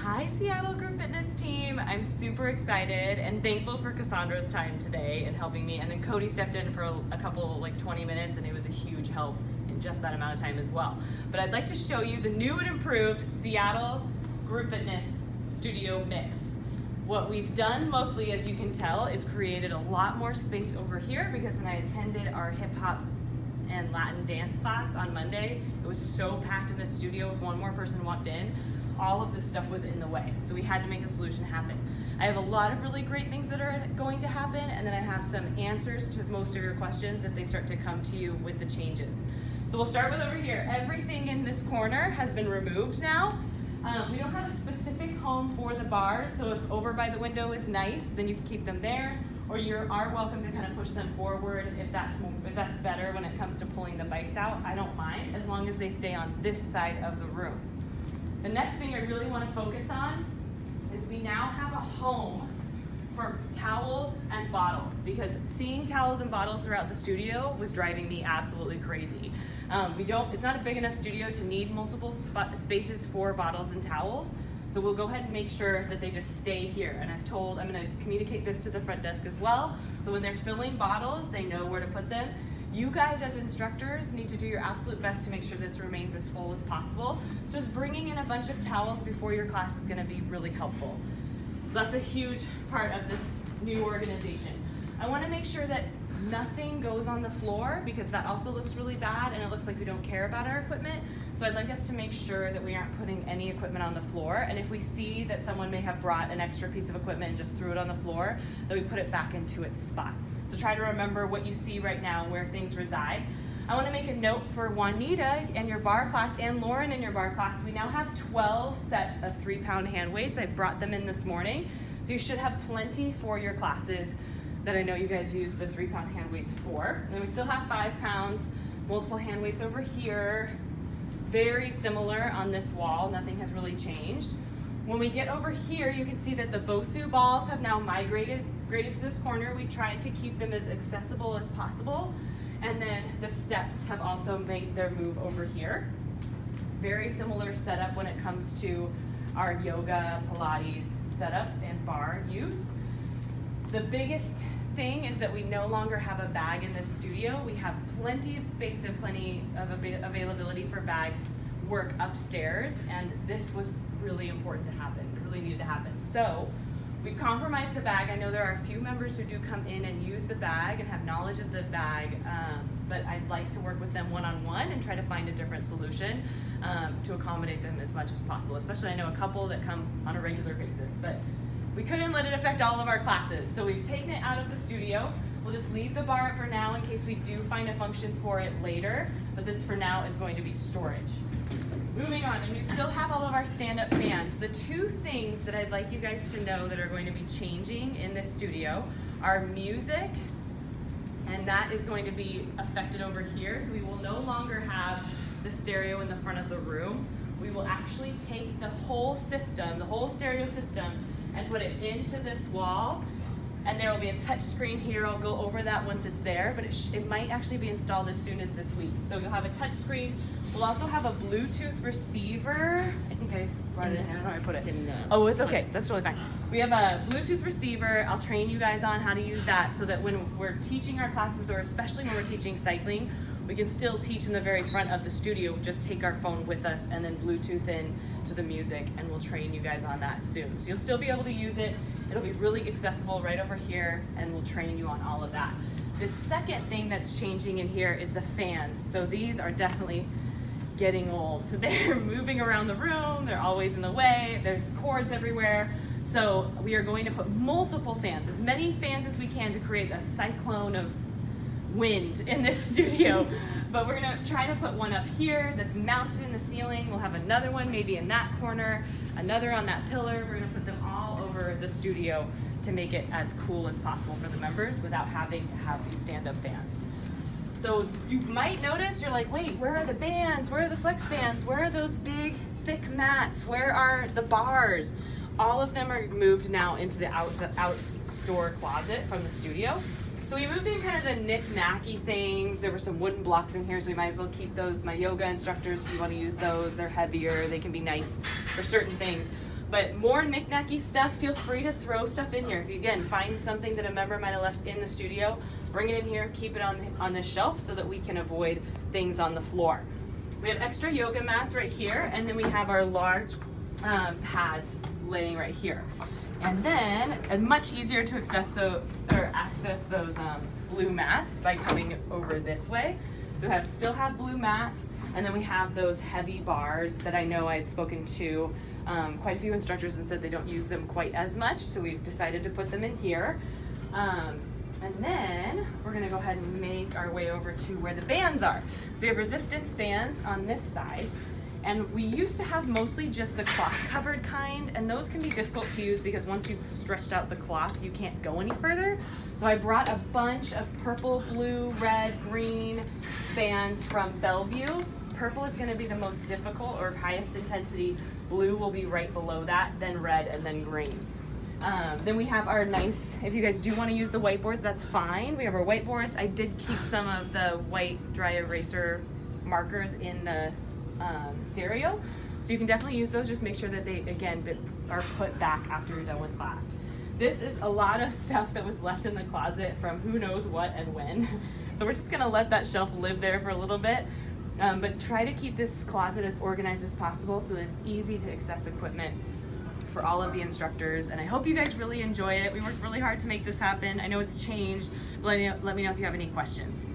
Hi Seattle Group Fitness team. I'm super excited and thankful for Cassandra's time today and helping me. And then Cody stepped in for a couple, like 20 minutes, and it was a huge help in just that amount of time as well. But I'd like to show you the new and improved Seattle Group Fitness Studio Mixx. What we've done mostly, as you can tell, is created a lot more space over here, because when I attended our hip hop and Latin dance class on Monday, it was so packed in the studio. If one more person walked in, all of this stuff was in the way. So we had to make a solution happen. I have a lot of really great things that are going to happen, and then I have some answers to most of your questions if they start to come to you with the changes. So we'll start with over here. Everything in this corner has been removed now. We don't have a specific home for the bars, so if over by the window is nice, then you can keep them there, or you are welcome to kind of push them forward if that's better when it comes to pulling the bikes out. I don't mind, as long as they stay on this side of the room. The next thing I really want to focus on is we now have a home for towels and bottles, because seeing towels and bottles throughout the studio was driving me absolutely crazy. It's not a big enough studio to need multiple spaces for bottles and towels, so we'll go ahead and make sure that they just stay here. And I'm going to communicate this to the front desk as well, so when they're filling bottles, they know where to put them. You guys as instructors need to do your absolute best to make sure this remains as full as possible. So just bringing in a bunch of towels before your class is going to be really helpful. So that's a huge part of this new organization. I want to make sure that nothing goes on the floor, because that also looks really bad and it looks like we don't care about our equipment. So I'd like us to make sure that we aren't putting any equipment on the floor, and if we see that someone may have brought an extra piece of equipment and just threw it on the floor, that we put it back into its spot. So try to remember what you see right now, where things reside. I want to make a note for Juanita and your bar class, and Lauren in your bar class. We now have 12 sets of 3-pound hand weights. I brought them in this morning. So you should have plenty for your classes that I know you guys use the 3-pound hand weights for. And then we still have 5 pounds, multiple hand weights over here. Very similar on this wall, nothing has really changed. When we get over here, you can see that the Bosu balls have now migrated to this corner. We tried to keep them as accessible as possible. And then the steps have also made their move over here. Very similar setup when it comes to our yoga, Pilates setup and bar use. The biggest thing is that we no longer have a bag in this studio. We have plenty of space and plenty of availability for bag work upstairs, and this was really important to happen. It really needed to happen. So we've compromised the bag. I know there are a few members who do come in and use the bag and have knowledge of the bag, but I'd like to work with them one-on-one and try to find a different solution to accommodate them as much as possible. Especially, I know a couple that come on a regular basis, but we couldn't let it affect all of our classes. So we've taken it out of the studio. We'll just leave the bar for now in case we do find a function for it later, but this for now is going to be storage. Moving on, and we still have all of our stand-up fans. The two things that I'd like you guys to know that are going to be changing in this studio are music, and that is going to be affected over here. So we will no longer have the stereo in the front of the room. We will actually take the whole system, the whole stereo system, and put it into this wall. And there will be a touch screen here. I'll go over that once it's there, but it might actually be installed as soon as this week. So you'll have a touch screen. We'll also have a Bluetooth receiver. I think I brought it in. I don't know where I put it. Oh, it's okay. That's totally fine. We have a Bluetooth receiver. I'll train you guys on how to use that so that when we're teaching our classes, or especially when we're teaching cycling, we can still teach in the very front of the studio. Just take our phone with us and then Bluetooth in to the music, and we'll train you guys on that soon. So you'll still be able to use it. It'll be really accessible right over here, and we'll train you on all of that. The second thing that's changing in here is the fans. So these are definitely getting old. So they're moving around the room. They're always in the way. There's cords everywhere. So we are going to put multiple fans, as many fans as we can, to create a cyclone of wind in this studio. But we're gonna try to put one up here that's mounted in the ceiling. We'll have another one maybe in that corner, another on that pillar. We're gonna put them all over the studio to make it as cool as possible for the members without having to have these stand-up fans. So you might notice, you're like, wait, where are the bands? Where are the flex bands? Where are those big, thick mats? Where are the bars? All of them are moved now into the outdoor closet from the studio. So we moved in kind of the knick-knacky things. There were some wooden blocks in here, so we might as well keep those. My yoga instructors, if you want to use those, they're heavier. They can be nice for certain things. But more knick-knacky stuff, feel free to throw stuff in here. If you, again, find something that a member might have left in the studio, bring it in here, keep it on this shelf so that we can avoid things on the floor. We have extra yoga mats right here, and then we have our large pads laying right here. And then, much easier to access those blue mats by coming over this way. So we still have blue mats, and then we have those heavy bars that I know I had spoken to quite a few instructors and said they don't use them quite as much, so we've decided to put them in here. And then we're gonna go ahead and make our way over to where the bands are. So we have resistance bands on this side, and we used to have mostly just the cloth covered kind, and those can be difficult to use because once you've stretched out the cloth, you can't go any further. So I brought a bunch of purple, blue, red, green bands from Bellevue. Purple is gonna be the most difficult or highest intensity. Blue will be right below that, then red, and then green. Then we have our nice, if you guys do want to use the whiteboards, that's fine. We have our whiteboards. I did keep some of the white dry eraser markers in the stereo. So you can definitely use those. Just make sure that they, again, are put back after you're done with class. This is a lot of stuff that was left in the closet from who knows what and when. So we're just going to let that shelf live there for a little bit. But try to keep this closet as organized as possible so that it's easy to access equipment for all of the instructors, and I hope you guys really enjoy it. We worked really hard to make this happen. I know it's changed, but let me know if you have any questions.